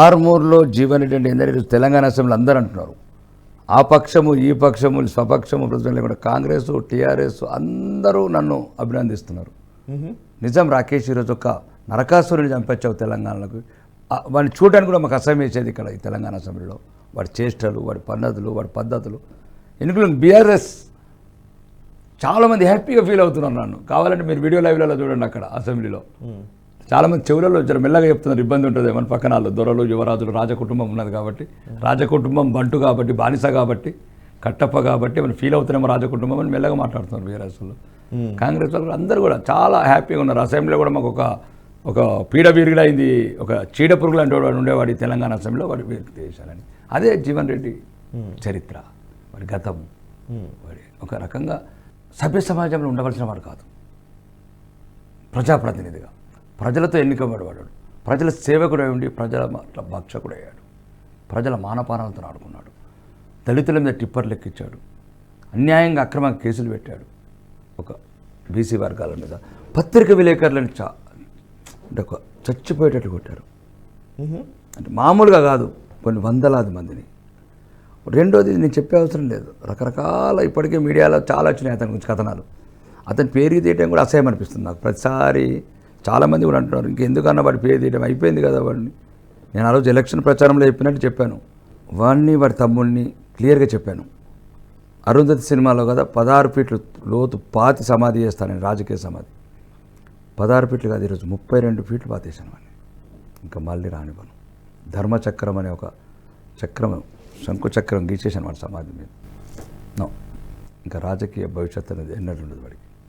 ఆర్మూర్లో జీవన్ రెడ్డి అంటే ఏంటంటే తెలంగాణ అసెంబ్లీ అందరూ అంటున్నారు, ఆ పక్షము ఈ పక్షము స్వపక్షము ప్రజలు కూడా కాంగ్రెస్ టీఆర్ఎస్ అందరూ నన్ను అభినందిస్తున్నారు. నిజం రాకేష్ ఈరోజు ఒక నరకాసురుని చంపొచ్చావు తెలంగాణకు. వాడిని చూడడానికి కూడా మాకు అసహ్యం వేసేది ఇక్కడ ఈ తెలంగాణ అసెంబ్లీలో. వాడి చేష్టలు, వాడి పద్ధతులు, వాడి పద్ధతులు. ఎన్నికలు బీఆర్ఎస్ చాలామంది హ్యాపీగా ఫీల్ అవుతున్నారు నన్ను. కావాలంటే మీరు వీడియో లైవ్లలో చూడండి, అక్కడ అసెంబ్లీలో చాలామంది చెవులలో జర మెల్లగా చెప్తున్నారు, ఇబ్బంది ఉంటుంది మన పక్కన వాళ్ళు దొరలు యువరాజులు రాజకుటుంబం ఉన్నది కాబట్టి, రాజకుటుంబం బంటు కాబట్టి, బానిస కాబట్టి, కట్టప్ప కాబట్టి మనం ఫీల్ అవుతున్నామో రాజకుటుంబం అని మెల్లగా మాట్లాడుతున్నారు బీఆర్ఎస్లో. కాంగ్రెస్ వాళ్ళు అందరూ కూడా చాలా హ్యాపీగా ఉన్నారు. అసెంబ్లీలో కూడా మాకు ఒక పీడ విరిగిలైంది, ఒక చీడ పురుగులు అంటే వాడు ఉండేవాడి తెలంగాణ అసెంబ్లీలో వాడి చేశారని. అదే జీవన్ రెడ్డి చరిత్ర, వాడి గతం. వాడి ఒక రకంగా సభ్య సమాజంలో ఉండవలసిన వాడు కాదు, ప్రజాప్రతినిధిగా ప్రజలతో ఎన్నికబడవాడు, ప్రజల సేవకుడై ఉండి ప్రజల భక్షకుడయ్యాడు, ప్రజల మానపానాలతో ఆడుకున్నాడు, దళితుల మీద టిప్పర్లు ఎక్కించాడు, అన్యాయంగా అక్రమంగా కేసులు పెట్టాడు, ఒక బీసీ వర్గాల మీద పత్రిక విలేకరులను అంటే ఒక చచ్చిపోయేటట్టు కొట్టారు. అంటే మామూలుగా కాదు, కొన్ని వందలాది మందిని. రెండోది నేను చెప్పే అవసరం లేదు, రకరకాల ఇప్పటికే మీడియాలో చాలా వచ్చినాయి అతని గురించి కథనాలు. అతని పేరు తీయటం కూడా అసహ్యం అనిపిస్తుంది నాకు. ప్రతిసారి చాలామంది కూడా అంటున్నారు, ఇంకెందుకన్నా వాడి పేరు తీయటం అయిపోయింది కదా వాడిని. నేను ఆ రోజు ఎలక్షన్ ప్రచారంలో చెప్పినట్టు చెప్పాను, వాడి తమ్ముడిని క్లియర్గా చెప్పాను. అరుంధతి సినిమాలో కదా 16 ఫీట్లు లోతు పాతి సమాధి చేస్తాను నేను, రాజకీయ సమాధి. 16 ఫీట్లు కాదు, ఈరోజు 32 ఫీట్లు పాతేశాను వాడిని, ఇంకా మళ్ళీ రానివ్వను. ధర్మచక్రం అనే ఒక చక్రం, శంకు చక్రం గీచేశాను వాడి సమాధి మీద. ఇంకా రాజకీయ భవిష్యత్తు అనేది ఎన్నడూ ఉండదు వాడికి.